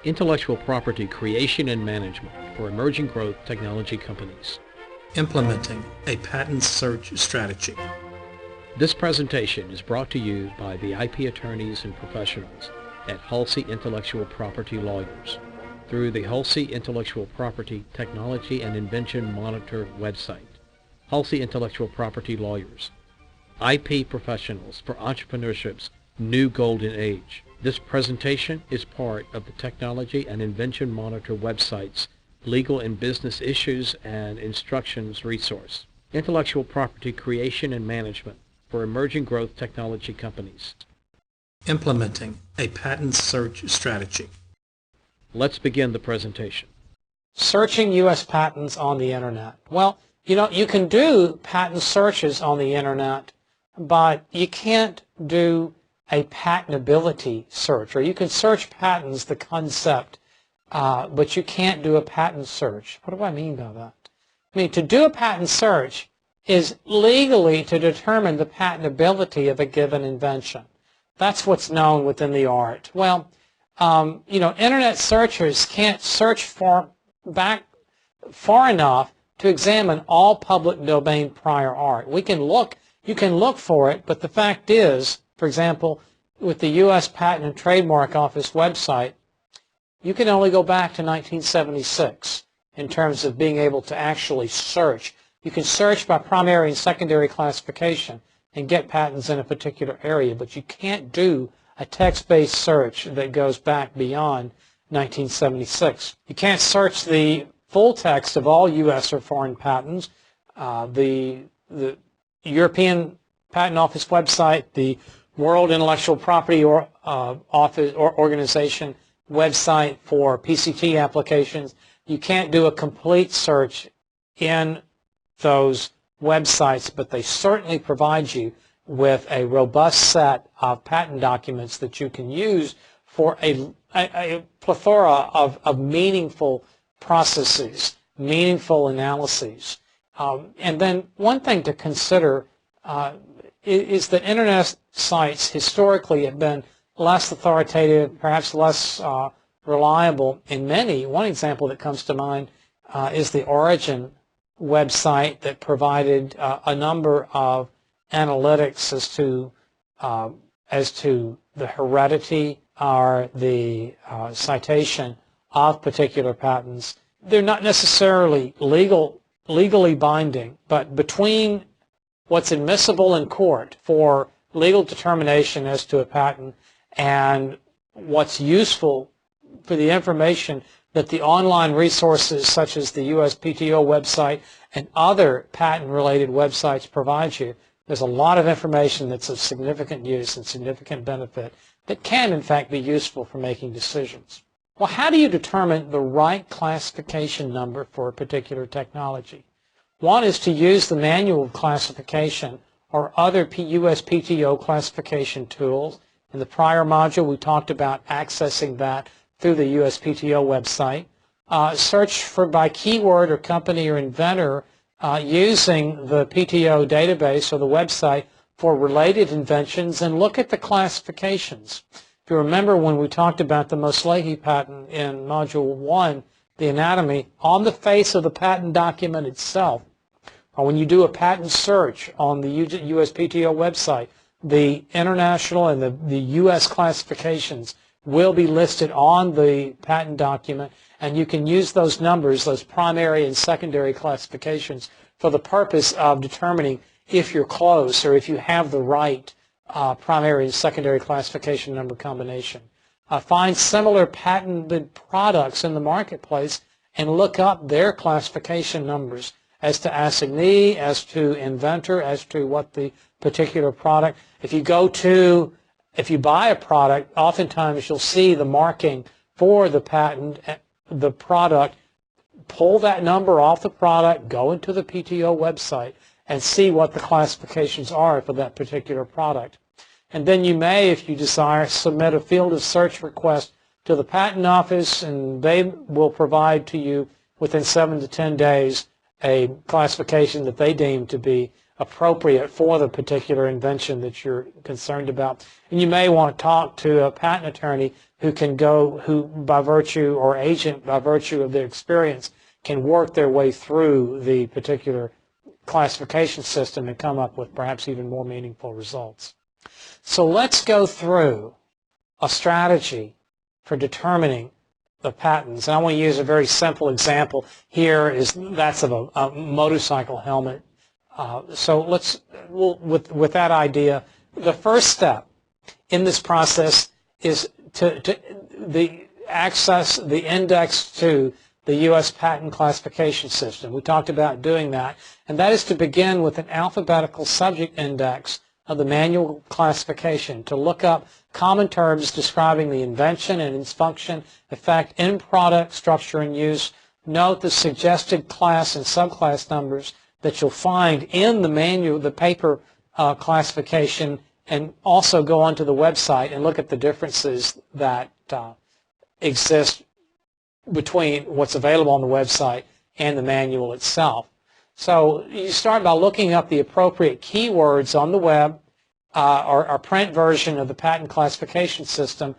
Intellectual property creation and management for emerging growth technology companies. Implementing a patent search strategy. This presentation is brought to you by the IP attorneys and professionals at HULSEY Intellectual Property Lawyers through the HULSEY Intellectual Property Technology and Invention Monitor website. HULSEY Intellectual Property Lawyers, IP professionals for entrepreneurship's new golden age. This presentation is part of the Technology and Invention Monitor website's Legal and Business Issues and Instructions resource. Intellectual property creation and management for emerging growth technology companies. Implementing a patent search strategy. Let's begin the presentation. Searching U.S. patents on the Internet. Well, you can do patent searches on the Internet, but you can't do a patentability search, or you can search patents, the concept, but you can't do a patent search. What do I mean by that? I mean, to do a patent search is legally to determine the patentability of a given invention. That's what's known within the art. Well, Internet searchers can't search back far enough to examine all public domain prior art. You can look for it, but the fact is, for example, with the U.S. Patent and Trademark Office website, you can only go back to 1976 in terms of being able to actually search. You can search by primary and secondary classification and get patents in a particular area, but you can't do a text-based search that goes back beyond 1976. You can't search the full text of all U.S. or foreign patents. The European Patent Office website, the World Intellectual Property Office or Organization website for PCT applications, you can't do a complete search in those websites, but they certainly provide you with a robust set of patent documents that you can use for a plethora of meaningful processes, meaningful analyses. And then one thing to consider is that Internet sites historically have been less authoritative, perhaps less reliable in many. One example that comes to mind is the Origin website that provided a number of analytics as to the heredity or the citation of particular patents. They're not necessarily legally binding, but between what's admissible in court for legal determination as to a patent and what's useful for the information that the online resources such as the USPTO website and other patent-related websites provide you, there's a lot of information that's of significant use and significant benefit that can, in fact, be useful for making decisions. Well, how do you determine the right classification number for a particular technology? One is to use the manual classification or other USPTO classification tools. In the prior module, we talked about accessing that through the USPTO website. Search by keyword or company or inventor using the PTO database or the website for related inventions, and look at the classifications. If you remember when we talked about the Mosley patent in Module 1, the anatomy, on the face of the patent document itself, or when you do a patent search on the USPTO website, the international and the U.S. classifications will be listed on the patent document, and you can use those numbers, those primary and secondary classifications, for the purpose of determining if you're close or if you have the right primary and secondary classification number combination. Find similar patented products in the marketplace and look up their classification numbers as to assignee, as to inventor, as to what the particular product. If you buy a product, oftentimes you'll see the marking for the patent, the product. Pull that number off the product, go into the PTO website, and see what the classifications are for that particular product. And then you may, if you desire, submit a field of search request to the Patent Office, and they will provide to you within 7 to 10 days a classification that they deem to be appropriate for the particular invention that you're concerned about. And you may want to talk to a patent attorney who by virtue, or agent by virtue of their experience, can work their way through the particular classification system and come up with perhaps even more meaningful results. So let's go through a strategy for determining the patents. And I want to use a very simple example here. That's of a motorcycle helmet. So with that idea, the first step in this process is to access the index to the U.S. patent classification system. We talked about doing that, and that is to begin with an alphabetical subject index of the manual classification to look up common terms describing the invention and its function, effect, end product, structure, and use. Note the suggested class and subclass numbers that you'll find in the manual, the paper classification, and also go onto the website and look at the differences that exist between what's available on the website and the manual itself. So you start by looking up the appropriate keywords on the web or print version of the patent classification system.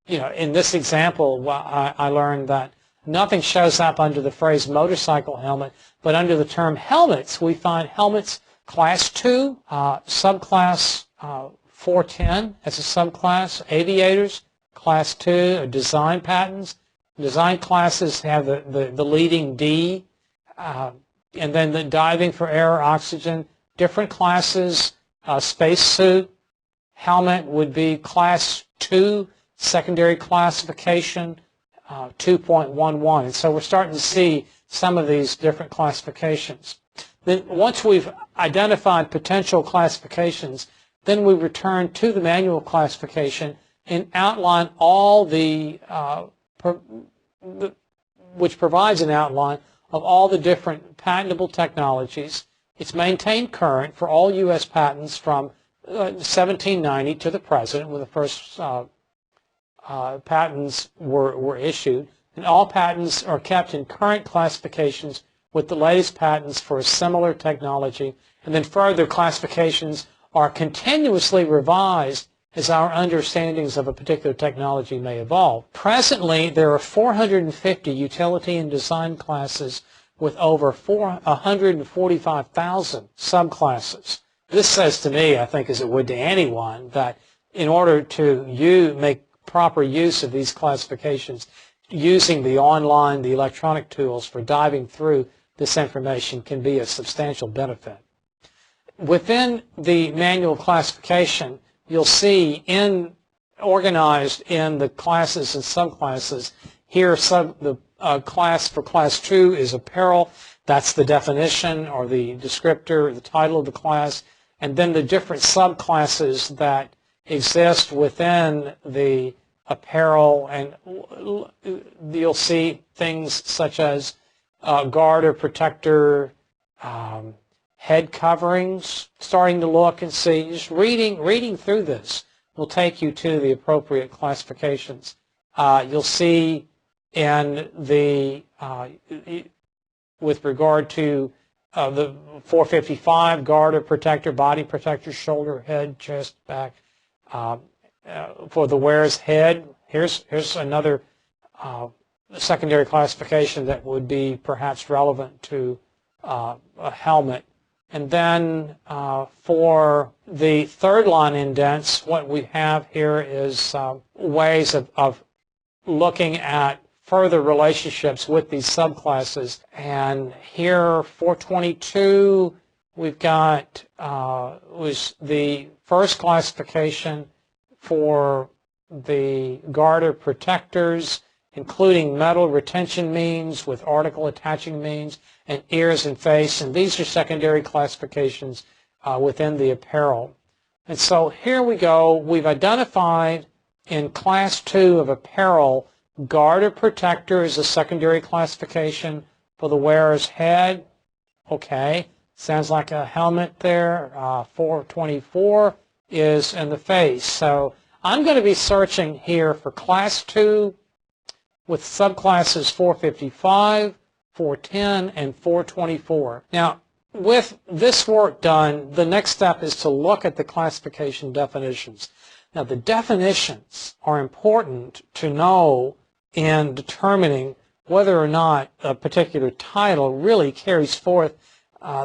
In this example, I learned that nothing shows up under the phrase motorcycle helmet, but under the term helmets, we find helmets class 2, subclass 410 as a subclass, aviators, class 2, design patents. Design classes have the leading D, and then the diving for air, oxygen. Different classes, spacesuit, helmet would be class 2, secondary classification, 2.11. And so we're starting to see some of these different classifications. Then once we've identified potential classifications, then we return to the manual classification and outline all which provides an outline of all the different patentable technologies. It's maintained current for all U.S. patents from 1790 to the present, when the first patents were issued. And all patents are kept in current classifications with the latest patents for a similar technology. And then further classifications are continuously revised as our understandings of a particular technology may evolve. Presently, there are 450 utility and design classes with over 145,000 subclasses. This says to me, I think as it would to anyone, that in order to make proper use of these classifications, using the online, the electronic tools for diving through this information can be a substantial benefit. Within the manual classification, you'll see organized in the classes and subclasses. Here, the class for class 2 is apparel. That's the definition or the descriptor, the title of the class. And then the different subclasses that exist within the apparel. And you'll see things such as guard or protector, head coverings, starting to look and see. Just reading through this will take you to the appropriate classifications. You'll see in the, with regard to the 455, guard or protector, body protector, shoulder, head, chest, back. For the wearer's head, here's another secondary classification that would be perhaps relevant to a helmet. And then for the third line indents, what we have here is ways of looking at further relationships with these subclasses. And here, 422, we've got was the first classification for the guard or protectors, including metal retention means with article attaching means, and ears and face. And these are secondary classifications within the apparel. And so here we go. We've identified in class 2 of apparel, guard or protector is a secondary classification for the wearer's head. Okay, sounds like a helmet there. 424 is in the face. So I'm going to be searching here for class 2 with subclasses 455, 410, and 424. Now, with this work done, the next step is to look at the classification definitions. Now, the definitions are important to know in determining whether or not a particular title really carries forth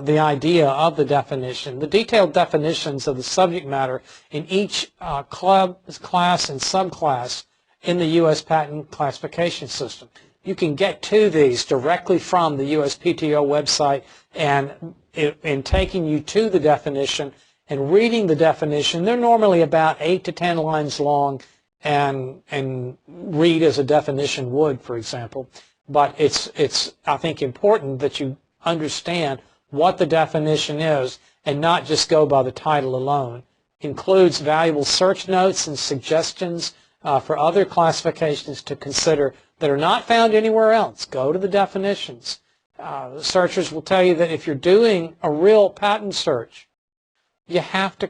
the idea of the definition. The detailed definitions of the subject matter in each club, class, and subclass in the U.S. patent classification system. You can get to these directly from the USPTO website, and in taking you to the definition and reading the definition, they're normally about 8 to 10 lines long and read as a definition would, for example. But it's I think important that you understand what the definition is and not just go by the title alone. It includes valuable search notes and suggestions for other classifications to consider that are not found anywhere else. Go to the definitions. Searchers will tell you that if you're doing a real patent search, you have to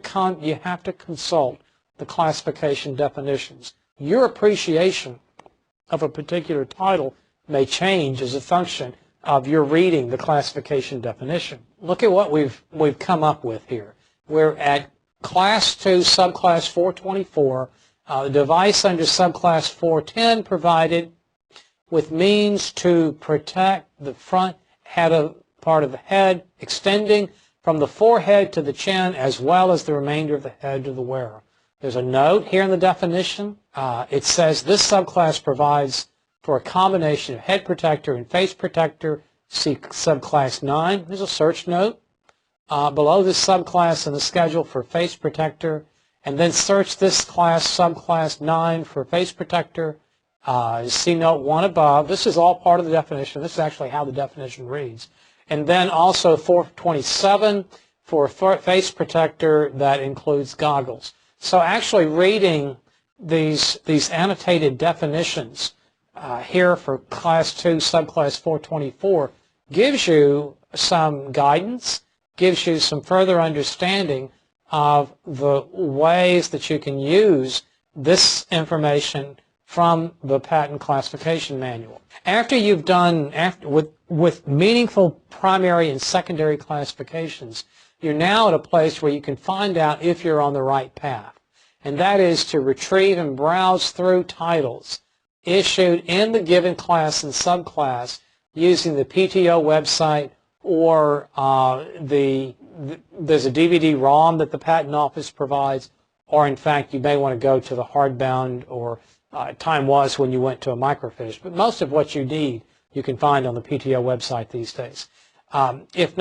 consult the classification definitions. Your appreciation of a particular title may change as a function of your reading the classification definition. Look at what we've come up with here. We're at Class 2, Subclass 424. The device under Subclass 410 provided with means to protect the front part of the head, extending from the forehead to the chin, as well as the remainder of the head to the wearer. There's a note here in the definition. It says this subclass provides for a combination of head protector and face protector. See Subclass 9. There's a search note below this subclass in the schedule for face protector, and then search this class, Subclass 9, for face protector. See note 1 above. This is all part of the definition. This is actually how the definition reads. And then also 427 for a face protector that includes goggles. So actually reading these annotated definitions here for Class 2, Subclass 424 gives you some guidance, gives you some further understanding of the ways that you can use this information from the patent classification manual. After you've done, with meaningful primary and secondary classifications, you're now at a place where you can find out if you're on the right path. And that is to retrieve and browse through titles issued in the given class and subclass using the PTO website, or there's a DVD-ROM that the Patent Office provides, or in fact you may want to go to the hardbound, or time was when you went to a microfiche. But most of what you need you can find on the PTO website these days. If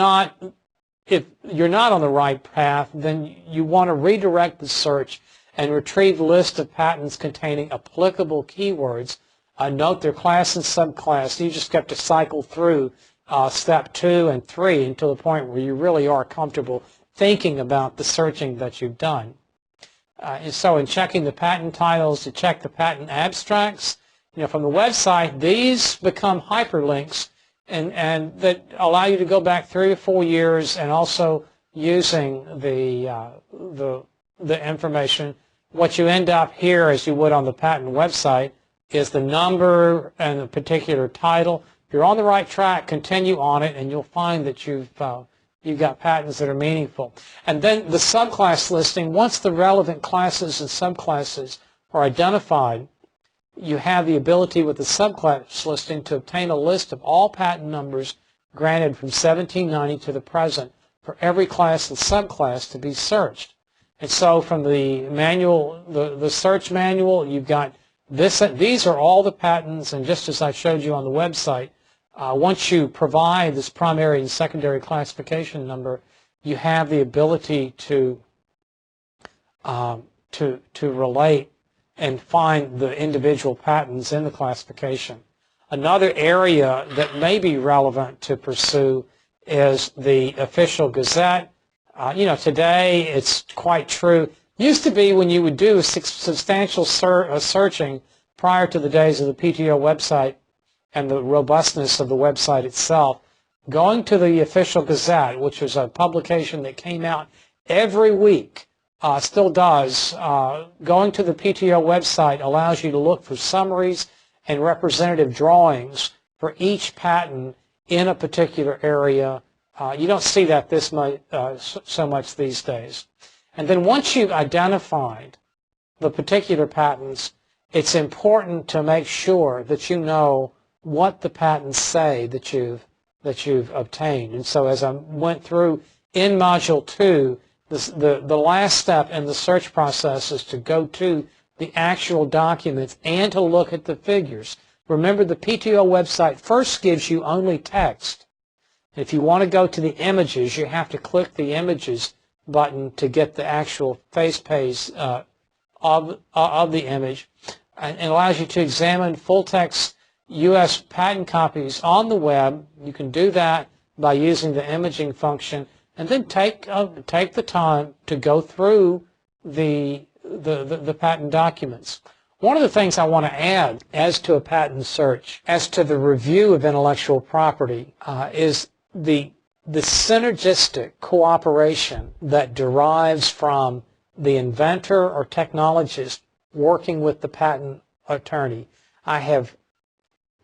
you're not on the right path, then you want to redirect the search and retrieve a list of patents containing applicable keywords. Note their class and subclass. You just have to cycle through step 2 and 3 until the point where you really are comfortable thinking about the searching that you've done. And so in checking the patent titles, to check the patent abstracts, from the website, these become hyperlinks and that allow you to go back 3 to 4 years, and also using the information. What you end up here, as you would on the patent website, is the number and the particular title. If you're on the right track, continue on it, and you'll find that you've got patents that are meaningful. And then the subclass listing, once the relevant classes and subclasses are identified, you have the ability with the subclass listing to obtain a list of all patent numbers granted from 1790 to the present for every class and subclass to be searched. And so from the manual, the search manual, you've got this. These are all the patents, and just as I showed you on the website, once you provide this primary and secondary classification number, you have the ability to relate and find the individual patents in the classification. Another area that may be relevant to pursue is the official Gazette. Today it's quite true. Used to be when you would do substantial searching prior to the days of the PTO website and the robustness of the website itself, going to the official Gazette, which was a publication that came out every week, still does, going to the PTO website allows you to look for summaries and representative drawings for each patent in a particular area You don't see that this much, so much these days. And then once you've identified the particular patents, it's important to make sure that you know what the patents say that you've obtained. And so as I went through in Module 2, the last step in the search process is to go to the actual documents and to look at the figures. Remember, the PTO website first gives you only text. If you want to go to the images, you have to click the images button to get the actual face page of the image. And it allows you to examine full-text U.S. patent copies on the web. You can do that by using the imaging function, and then take the time to go through the patent documents. One of the things I want to add as to a patent search, as to the review of intellectual property, is the synergistic cooperation that derives from the inventor or technologist working with the patent attorney. I have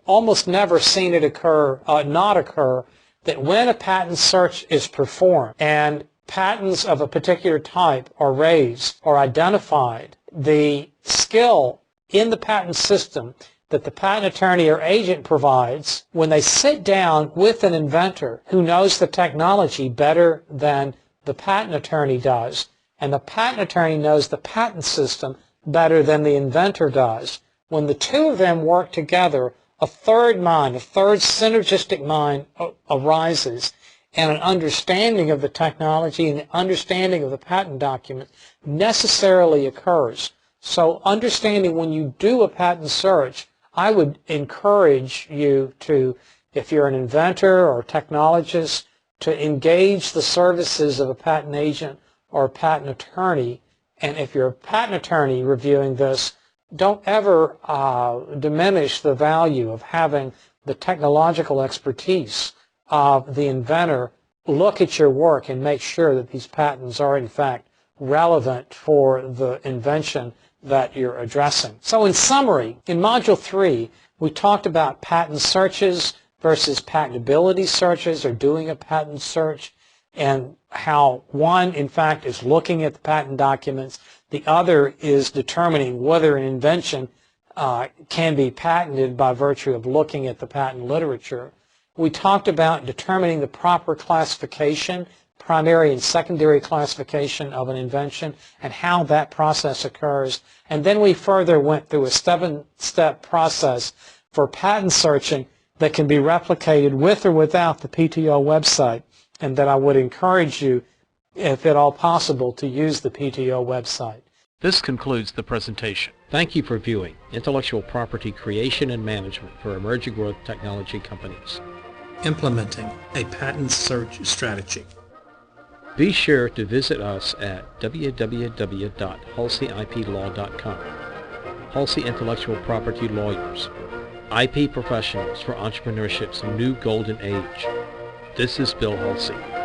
almost never seen it not occur that when a patent search is performed and patents of a particular type are raised or identified, the skill in the patent system that the patent attorney or agent provides when they sit down with an inventor who knows the technology better than the patent attorney does, and the patent attorney knows the patent system better than the inventor does. When the two of them work together, a third mind, a third synergistic mind arises, and an understanding of the technology and an understanding of the patent document necessarily occurs. So understanding when you do a patent search, I would encourage you to, if you're an inventor or a technologist, to engage the services of a patent agent or a patent attorney. And if you're a patent attorney reviewing this, don't ever diminish the value of having the technological expertise of the inventor look at your work and make sure that these patents are in fact relevant for the invention that you're addressing. So in summary, in Module 3, we talked about patent searches versus patentability searches, or doing a patent search, and how one, in fact, is looking at the patent documents. The other is determining whether an invention can be patented by virtue of looking at the patent literature. We talked about determining the proper classification, primary and secondary classification of an invention, and how that process occurs. And then we further went through a 7-step process for patent searching that can be replicated with or without the PTO website, and that I would encourage you, if at all possible, to use the PTO website. This concludes the presentation. Thank you for viewing Intellectual Property Creation and Management for Emerging Growth Technology Companies. Implementing a patent search strategy. Be sure to visit us at www.HULSEYIPlaw.com. Hulsey Intellectual Property Lawyers, IP professionals for entrepreneurship's new golden age. This is Bill Hulsey.